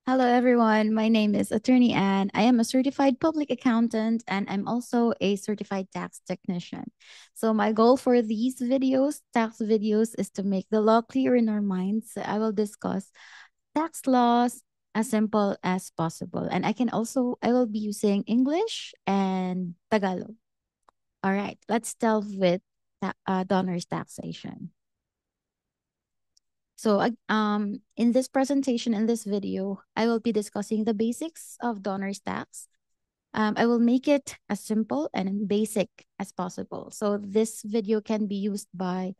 Hello, everyone. My name is Attorney Anne. I am a certified public accountant and I'm also a certified tax technician. So, my goal for these videos, tax videos, is to make the law clear in our minds. I will discuss tax laws as simple as possible. And I will be using English and Tagalog. All right, let's delve with donors taxation. So, in this presentation, in this video, I will be discussing the basics of donor's tax. I will make it as simple and basic as possible. So, this video can be used by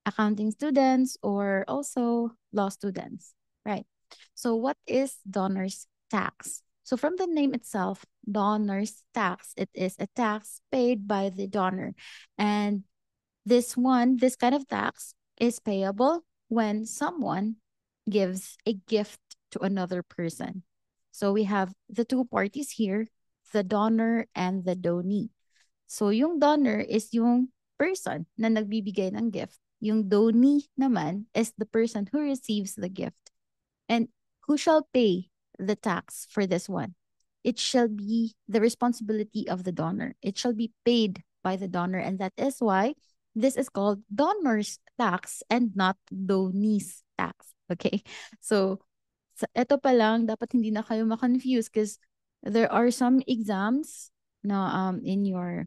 accounting students or also law students, right? So, what is donor's tax? So, from the name itself, donor's tax, it is a tax paid by the donor. And this kind of tax is payable when someone gives a gift to another person. So we have the two parties here, the donor and the donee. So yung donor is yung person na nagbibigay ng gift. Yung donee naman is the person who receives the gift. And who shall pay the tax for this one? It shall be the responsibility of the donor. It shall be paid by the donor. And that is why this is called donor's tax and not donee's tax. Okay? So, ito pa lang, dapat hindi na kayo ma-confuse because there are some exams na in your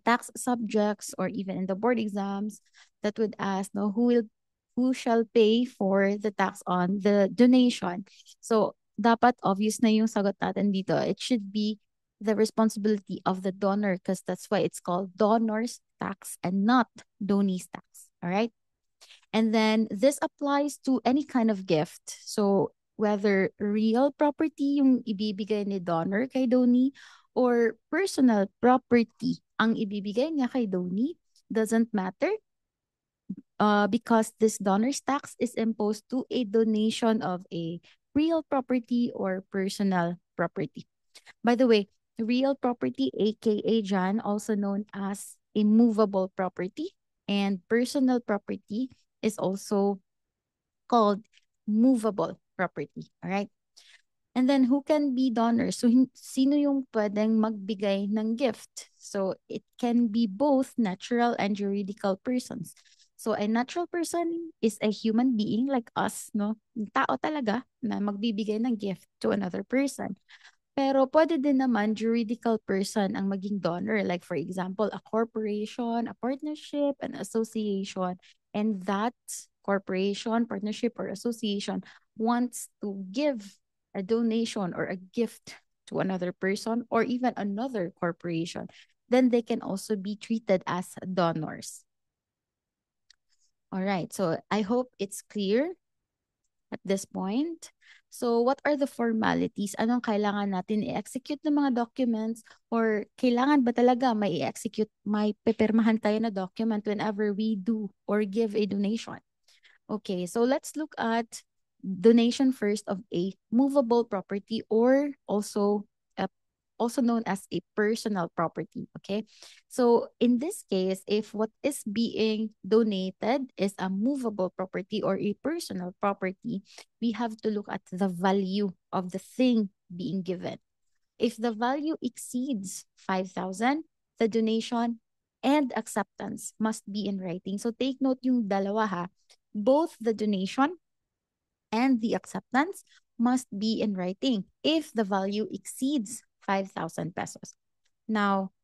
tax subjects or even in the board exams that would ask no who shall pay for the tax on the donation. So dapat obvious na yung sagot natin dito. It should be the responsibility of the donor because that's why it's called donor's tax and not donee's tax. All right. And then this applies to any kind of gift. So whether real property yung ibibigay ni donor kay donee or personal property ang ibibigay niya kay donee, doesn't matter because this donor's tax is imposed to a donation of a real property or personal property. By the way, real property, aka Jan, also known as immovable property, and personal property is also called movable property. All right. And then who can be donors? So sino yung pwedeng magbigay ng gift? So it can be both natural and juridical persons. So a natural person is a human being like us, no? Tao talaga na magbibigay ng gift to another person. Pero pwede din naman juridical person ang maging donor. Like for example, a corporation, a partnership, an association. And that corporation, partnership, or association wants to give a donation or a gift to another person or even another corporation. Then they can also be treated as donors. All right. So I hope it's clear at this point. So what are the formalities? Anong kailangan natin i-execute ng mga documents or kailangan ba talaga may i-execute, may pipirmahan tayo na document whenever we do or give a donation? Okay, so let's look at donation first of a movable property or also known as a personal property. Okay. So in this case, if what is being donated is a movable property or a personal property, we have to look at the value of the thing being given. If the value exceeds 5,000, the donation and acceptance must be in writing. So take note yung dalawa ha. Both the donation and the acceptance must be in writing if the value exceeds 5,000 pesos. Now,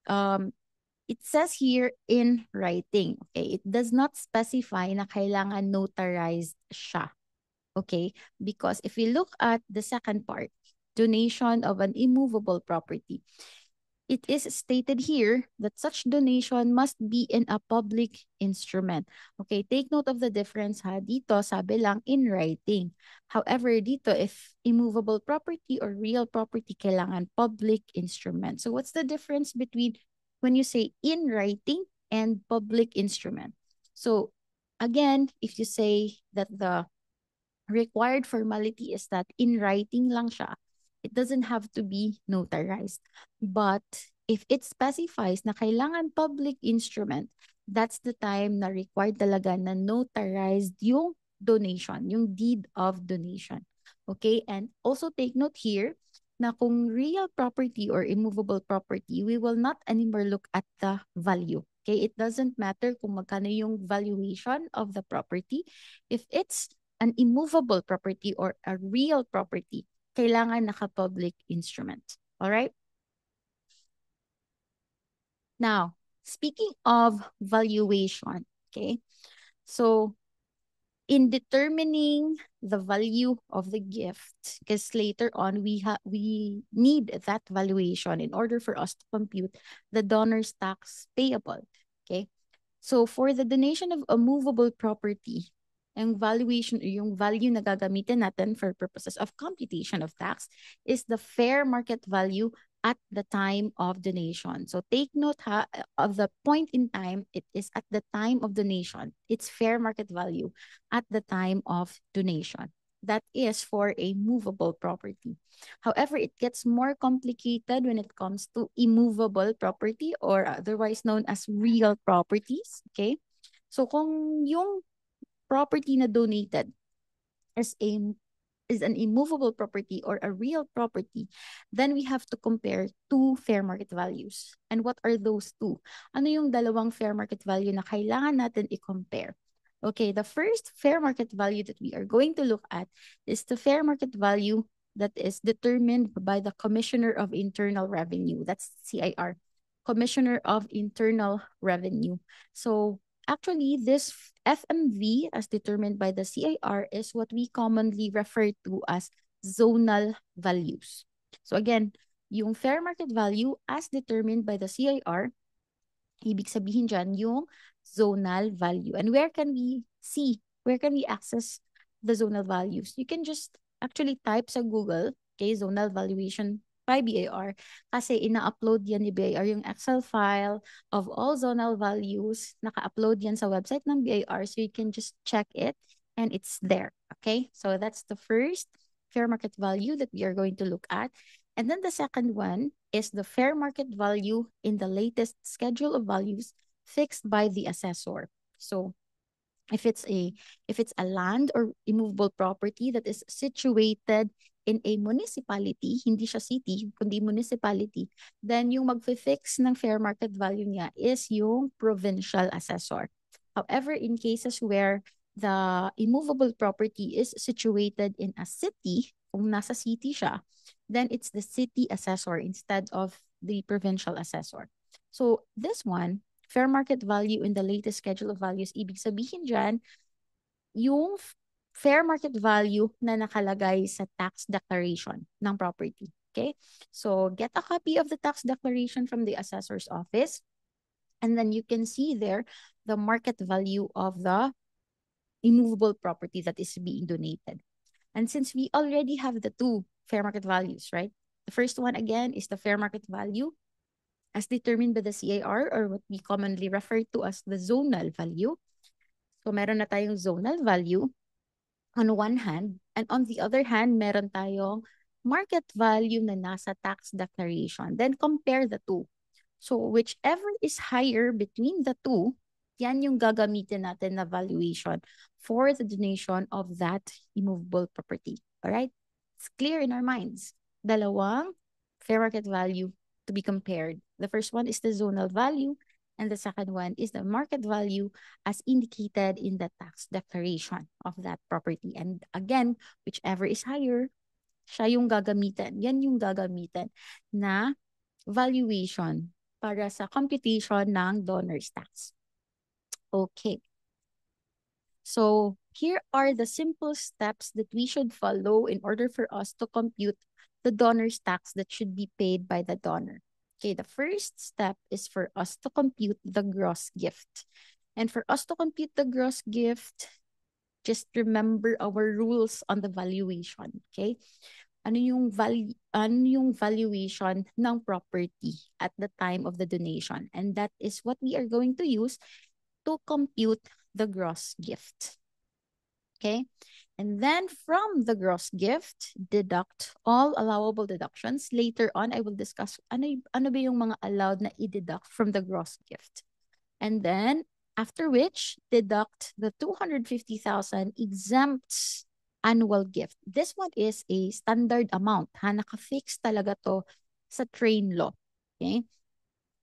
um, it says here in writing, okay? It does not specify na kailangan notarized siya, okay? Because if we look at the second part, donation of an immovable property, it is stated here that such donation must be in a public instrument. Okay, take note of the difference ha. Dito, sabi lang in writing. However, dito, if immovable property or real property, kailangan public instrument. So what's the difference between when you say in writing and public instrument? So again, if you say that the required formality is that in writing lang siya, it doesn't have to be notarized. But if it specifies na kailangan public instrument, that's the time na required talaga na notarized yung donation, yung deed of donation. Okay, and also take note here na kung real property or immovable property, we will not anymore look at the value. Okay, it doesn't matter kung magkano yung valuation of the property. If it's an immovable property or a real property, kailangan naka-public instrument. All right? Now, speaking of valuation, okay? So, in determining the value of the gift, because later on we need that valuation in order for us to compute the donor's tax payable. Okay, so for the donation of a movable property, ang valuation, yung value na gagamitin natin for purposes of computation of tax is the fair market value at the time of donation. So take note of the point in time, it is at the time of donation. It's fair market value at the time of donation. That is for a movable property. However, it gets more complicated when it comes to immovable property or otherwise known as real properties. Okay? So kung yung property na donated is an immovable property or a real property, then we have to compare two fair market values. And what are those two? Ano yung dalawang fair market value na kailangan natin i-compare? Okay, the first fair market value that we are going to look at is the fair market value that is determined by the Commissioner of Internal Revenue. That's CIR, Commissioner of Internal Revenue. So actually, this FMV, as determined by the CIR, is what we commonly refer to as zonal values. So again, yung fair market value as determined by the CIR, ibig sabihin dyan yung zonal value. And where can we see, where can we access the zonal values? You can just actually type sa Google, okay, zonal valuation by BAR, kasi ina-upload yan ni BAR yung Excel file of all zonal values. Naka-upload yan sa website ng BAR, so you can just check it and it's there. Okay, so that's the first fair market value that we are going to look at. And then the second one is the fair market value in the latest schedule of values fixed by the assessor. So if it's a land or immovable property that is situated in a municipality, hindi siya city, kundi municipality, then yung magfi-fix ng fair market value niya is yung provincial assessor. However, in cases where the immovable property is situated in a city, kung nasa city siya, then it's the city assessor instead of the provincial assessor. So this one, fair market value in the latest schedule of values, ibig sabihin dyan, yung fair market value na nakalagay sa tax declaration ng property. Okay? So, get a copy of the tax declaration from the assessor's office. And then you can see there the market value of the immovable property that is being donated. And since we already have the two fair market values, right? The first one, again, is the fair market value as determined by the CIR, or what we commonly refer to as the zonal value. So meron na tayong zonal value on one hand, and on the other hand, meron tayong market value na nasa tax declaration. Then compare the two. So whichever is higher between the two, yan yung gagamitin natin na valuation for the donation of that immovable property. All right? It's clear in our minds. Dalawang fair market value to be compared. The first one is the zonal value, and the second one is the market value as indicated in the tax declaration of that property. And again, whichever is higher, siya yung gagamitin. Yan yung gagamitin na valuation para sa computation ng donor's tax. Okay. So here are the simple steps that we should follow in order for us to compute the donor's tax that should be paid by the donor. Okay, the first step is for us to compute the gross gift. And for us to compute the gross gift, just remember our rules on the valuation. Okay? Ano yung valuation ng property at the time of the donation? And that is what we are going to use to compute the gross gift. Okay? And then from the gross gift, deduct all allowable deductions. Later on, I will discuss ano ba yung mga allowed na i-deduct from the gross gift. And then, after which, deduct the 250,000 exempt annual gift. This one is a standard amount. Ha? Naka-fix talaga to sa train law. Okay?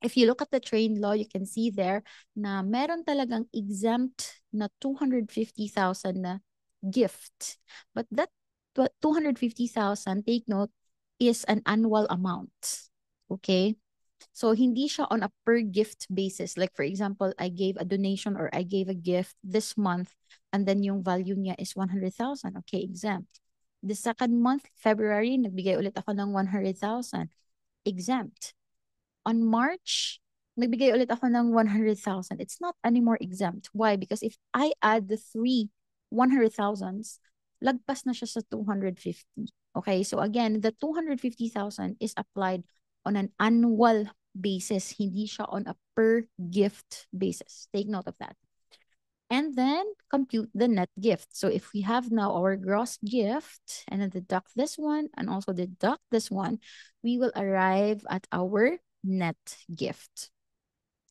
If you look at the train law, you can see there na meron talagang exempt na 250,000 na gift. But that 250,000, take note, is an annual amount. Okay? So hindi siya on a per gift basis. Like for example, I gave a donation or I gave a gift this month and then yung value niya is 100,000. Okay, exempt. The second month, February, nagbigay ulit ako ng 100,000. Exempt. On March, nagbigay ulit ako ng 100,000. It's not anymore exempt. Why? Because if I add the three 100,000s, lagpas na siya sa 250. Okay, so again, the 250,000 is applied on an annual basis. Hindi siya on a per gift basis. Take note of that. And then compute the net gift. So if we have now our gross gift and then deduct this one and also deduct this one, we will arrive at our net gift.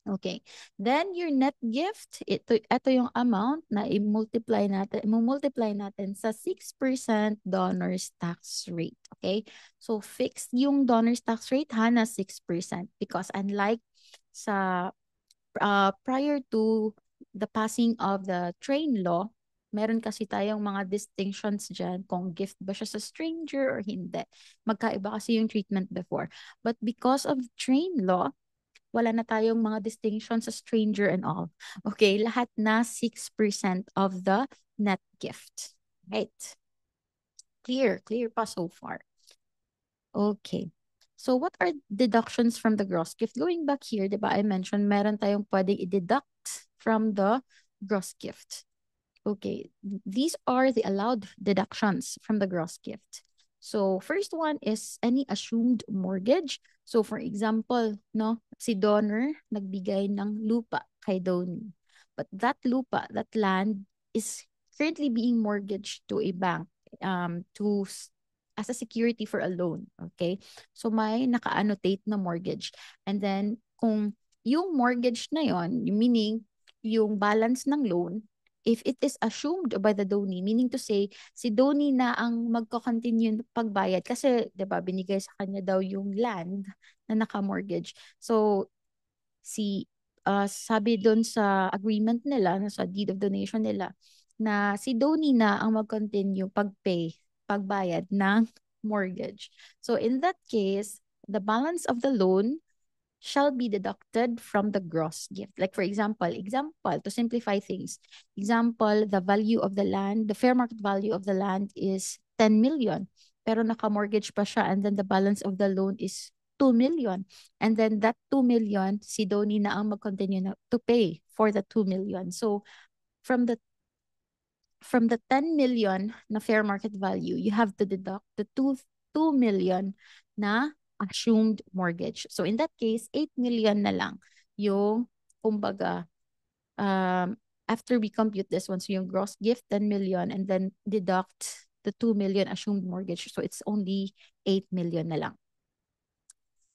Okay. Then your net gift, ito yung amount na i-multiply natin sa 6% donors tax rate. Okay? So fixed yung donors tax rate na 6% because unlike sa prior to the passing of the train law, meron kasi tayong mga distinctions dyan kung gift ba siya sa stranger or hindi. Magkaiba kasi yung treatment before. But because of train law, wala na tayong mga distinctions sa stranger and all. Okay, lahat na 6% of the net gift. Right? Clear pa so far. Okay. So what are deductions from the gross gift? Going back here, di ba, I mentioned meron tayong pwedeng i-deduct from the gross gift. Okay, these are the allowed deductions from the gross gift. So first one is any assumed mortgage. So for example, no, si donor nagbigay ng lupa kay donee. But that lupa, that land is currently being mortgaged to a bank as a security for a loan. Okay? So may naka-annotate na mortgage. And then kung yung mortgage na yon, meaning yung balance ng loan, if it is assumed by the donee, meaning to say, si donee na ang magko-continue pagbayad kasi, di ba, binigay sa kanya daw yung land na naka-mortgage. So, sabi doon sa agreement nila, sa deed of donation nila, na si donee na ang mag-continue pagbayad ng mortgage. So, in that case, the balance of the loan shall be deducted from the gross gift. Like for example, to simplify things, example, the value of the land, the fair market value of the land is 10 million, pero naka-mortgage pa siya and then the balance of the loan is 2 million. And then that 2 million, si donee na ang mag-continue to pay for the 2 million. So from the 10 million na fair market value, you have to deduct the 2 million na assumed mortgage. So in that case, 8 million na lang yung, kumbaga, after we compute this one, so yung gross gift, 10 million, and then deduct the 2 million assumed mortgage. So it's only 8 million na lang.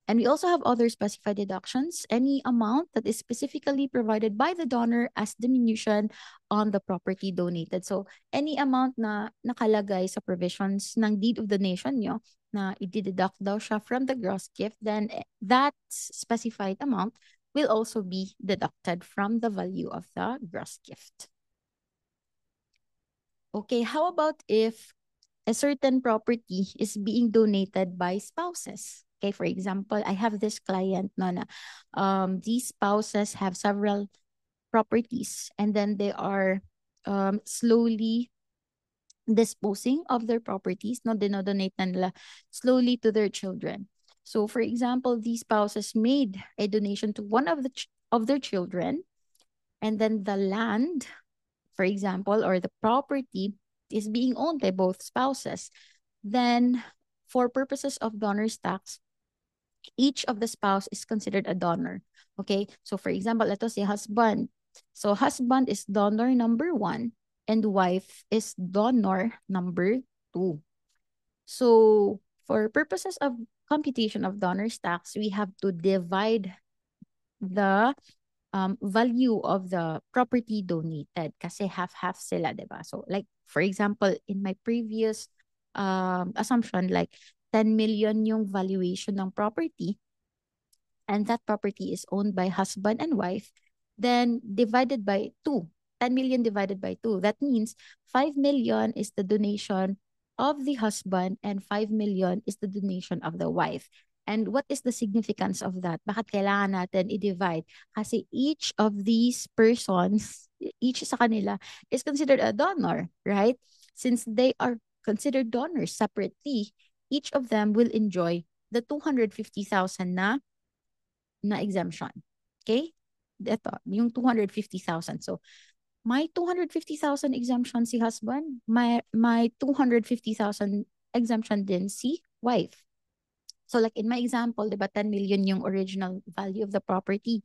And we also have other specified deductions, any amount that is specifically provided by the donor as diminution on the property donated. So any amount na nakalagay sa provisions ng deed of donation nyo na i-deduct daw siya from the gross gift, then that specified amount will also be deducted from the value of the gross gift. Okay, how about if a certain property is being donated by spouses? Okay, for example, I have this client no na these spouses have several properties and then they are slowly disposing of their properties, no, dinodonate na nila slowly to their children. So for example, these spouses made a donation to one of their children, and then the land, for example, or the property is being owned by both spouses. Then for purposes of donor's tax, each of the spouse is considered a donor. Okay, so for example, let us say husband. So husband is donor number 1 and wife is donor number 2. So for purposes of computation of donor's tax, we have to divide the value of the property donated kasi half-half sila, 'di ba? So like for example, in my previous assumption, like 10 million yung valuation ng property, and that property is owned by husband and wife, then divided by 2, 10 million divided by 2. That means 5 million is the donation of the husband and 5 million is the donation of the wife. And what is the significance of that? Bakit kailangan natin i-divide? Kasi each of these persons, each sa kanila, is considered a donor, right? Since they are considered donors separately, each of them will enjoy the 250,000 na exemption. Okay? Ito, yung 250,000. So, may 250,000 exemption si husband, may 250,000 exemption din si wife. So, like in my example, diba 10 million yung original value of the property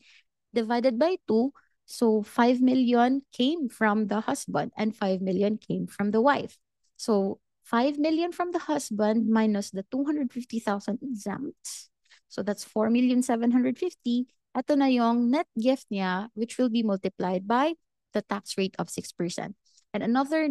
divided by 2. So, 5 million came from the husband and 5 million came from the wife. So, 5 million from the husband minus the 250,000 exempt. So that's 4,750,000. Ito na yung net gift niya, which will be multiplied by the tax rate of 6%. And another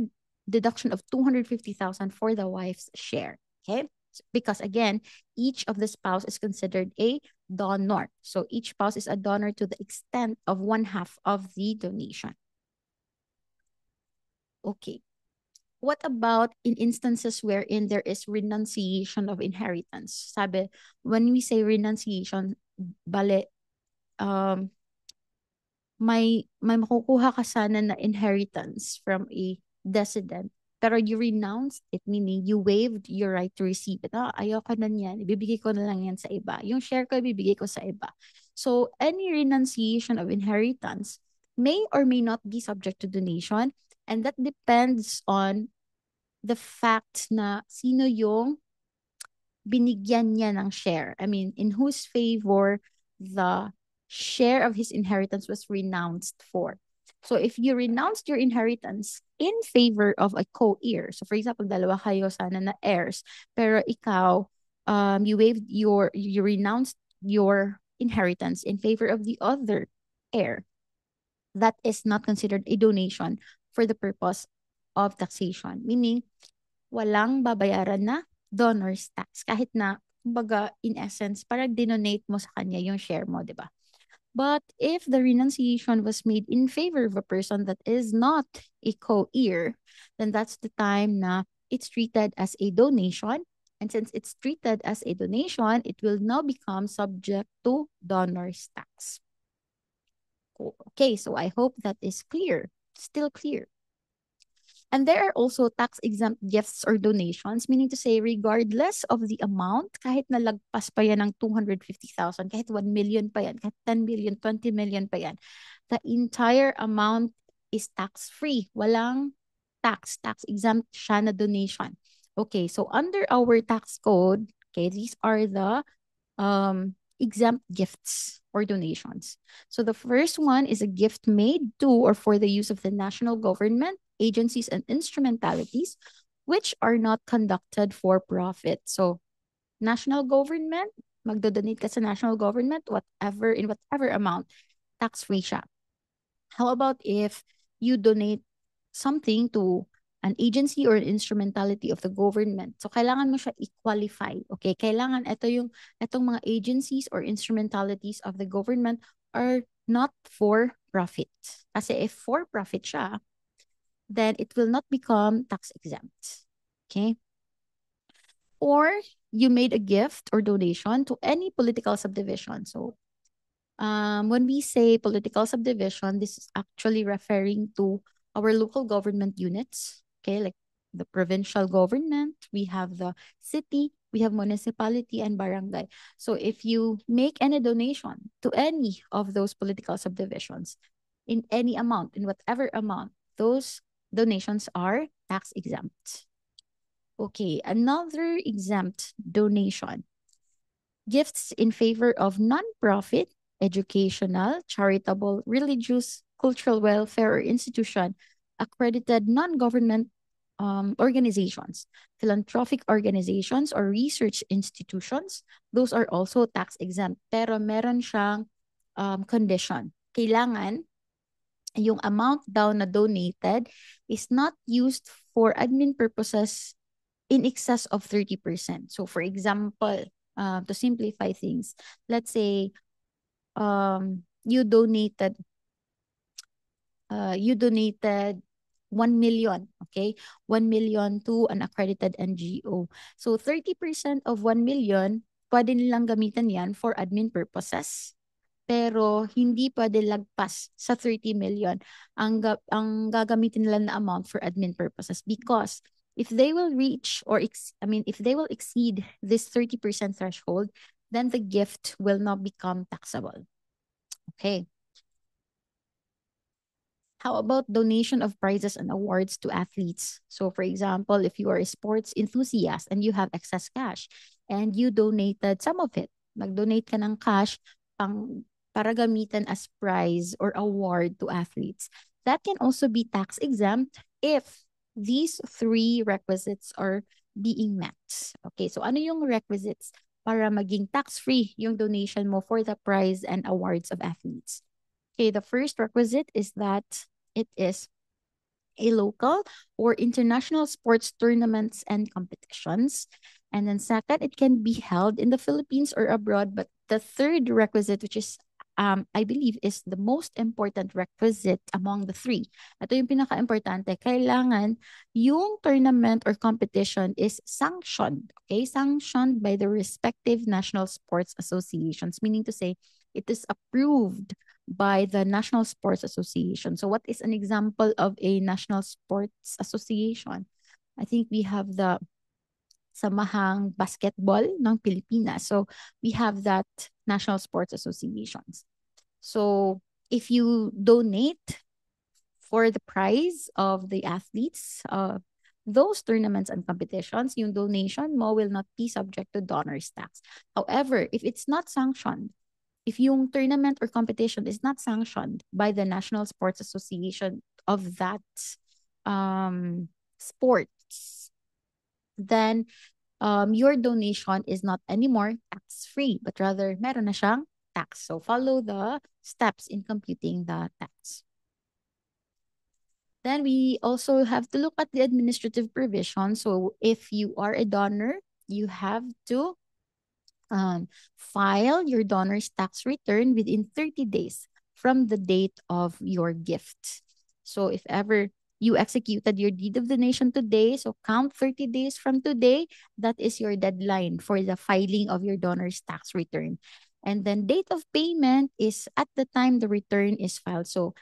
deduction of 250,000 for the wife's share. Okay? Because again, each of the spouse is considered a donor. So each spouse is a donor to the extent of 1/2 of the donation. Okay. What about in instances wherein there is renunciation of inheritance? Sabi, when we say renunciation, bale, may makukuha ka sana na inheritance from a decedent, pero you renounced it, meaning you waived your right to receive it. Ayoko na niyan, ibibigay ko na lang yan sa iba. Yung share ko, ibibigay ko sa iba. So, any renunciation of inheritance may or may not be subject to donation, and that depends on the fact na sino yung binigyan niya ng share. I mean, in whose favor the share of his inheritance was renounced for. So if you renounced your inheritance in favor of a co-heir, so for example, dalawa kayo sana na heirs, pero ikaw, you renounced your inheritance in favor of the other heir, that is not considered a donation for the purpose of taxation. Meaning, walang babayaran na donor's tax. Kahit na, kumbaga, in essence, parang dinonate mo sa kanya yung share mo, di ba? But if the renunciation was made in favor of a person that is not a co-heir, then that's the time na it's treated as a donation. And since it's treated as a donation, it will now become subject to donor's tax. Okay, so I hope that is clear. Still clear. And there are also tax-exempt gifts or donations, meaning to say, regardless of the amount, kahit nalagpas pa yan ng 250,000, kahit 1 million pa yan, kahit 10 million, 20 million pa yan, the entire amount is tax-free. Walang tax-exempt siya na donation. Okay, so under our tax code, okay, these are the exempt gifts or donations. So the first one is a gift made to or for the use of the national government, agencies, and instrumentalities which are not conducted for profit. So national government, magdodonate ka sa national government, in whatever amount, tax-free siya. How about if you donate something to an agency or an instrumentality of the government? So, kailangan mo siya i-qualify. Okay? Kailangan itong mga agencies or instrumentalities of the government are not for profit. Kasi if for profit siya, then it will not become tax exempt. Okay? Or you made a gift or donation to any political subdivision. So, when we say political subdivision, this is actually referring to our local government units. Okay, like the provincial government, we have the city, we have municipality and barangay. So if you make any donation to any of those political subdivisions in any amount, in whatever amount, those donations are tax exempt. Okay, another exempt donation. Gifts in favor of non-profit, educational, charitable, religious, cultural welfare, or institution, accredited non-government organizations, philanthropic organizations, or research institutions. Those are also tax exempt, pero meron siyang condition. kailangan yung amount daw na donated is not used for admin purposes in excess of 30%. So for example, to simplify things, let's say you donated 1 million, okay? 1 million to an accredited NGO. So 30% of 1 million, pwede nilang gamitan yan for admin purposes. Pero hindi pwede lagpas sa 30 million ang gagamitin nila na amount for admin purposes, because if they will reach if they will exceed this 30% threshold, then the gift will not become taxable. Okay. How about donation of prizes and awards to athletes? So, for example, if you are a sports enthusiast and you have excess cash and you donated some of it, nag-donate ka ng cash para gamitan as prize or award to athletes, that can also be tax exempt if these three requisites are being met. Okay, so ano yung requisites para maging tax-free yung donation mo for the prize and awards of athletes? Okay, the first requisite is that it is a local or international sports tournaments and competitions. And then second, it can be held in the Philippines or abroad. But the third requisite, which is I believe is the most important requisite among the three. Ito yung pinaka-importante. Kailangan yung tournament or competition is sanctioned. Okay? Sanctioned by the respective national sports associations. Meaning to say, it is approved by the National Sports Association. So what is an example of a National Sports Association? I think we have the Samahang Basketball ng Pilipinas. So we have that National Sports Associations. So if you donate for the prize of the athletes, those tournaments and competitions, yung donation mo will not be subject to donor's tax. However, if it's not sanctioned, if yung tournament or competition is not sanctioned by the National Sports Association of that sports, then your donation is not anymore tax-free, but rather meron na siyang tax. So follow the steps in computing the tax. Then we also have to look at the administrative provision. So if you are a donor, you have to file your donor's tax return within 30 days from the date of your gift. So if ever you executed your deed of donation today, so count 30 days from today, that is your deadline for the filing of your donor's tax return. And then date of payment is at the time the return is filed. So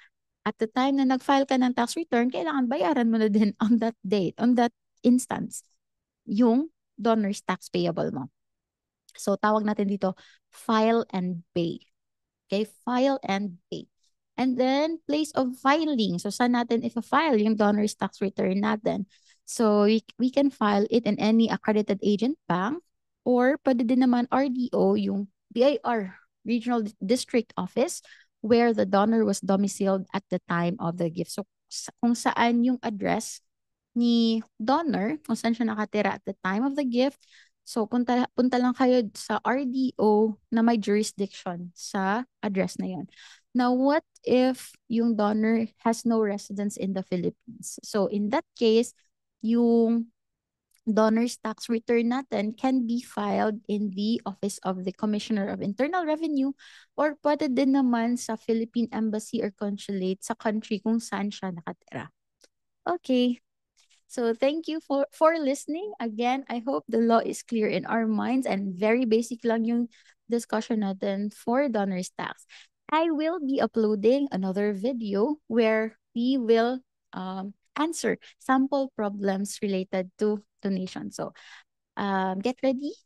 at the time na nag-file ka ng tax return, kailangan bayaran mo na din on that date, on that instance, yung donor's tax payable mo. So tawag natin dito, file and pay. Okay, file and pay. And then place of filing. So saan natin i-file yung donor's tax return natin? So we can file it in any accredited agent bank, or pwede din naman RDO, yung BIR, Regional District Office, where the donor was domiciled at the time of the gift. So kung saan yung address ni donor, kung saan siya nakatira at the time of the gift. So punta lang kayo sa RDO na may jurisdiction sa address na yon. Now, what if yung donor has no residence in the Philippines? So in that case, yung donor's tax return natin can be filed in the Office of the Commissioner of Internal Revenue, or pwede din naman sa Philippine Embassy or Consulate sa country kung saan siya nakatira. Okay. So thank you for listening. Again, I hope the law is clear in our minds and very basic lang yung discussion natin for donor's tax. I will be uploading another video where we will answer sample problems related to donation. So get ready,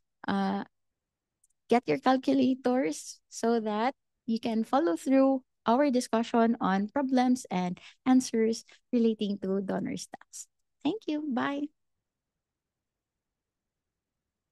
get your calculators so that you can follow through our discussion on problems and answers relating to donor's tax. Thank you. Bye.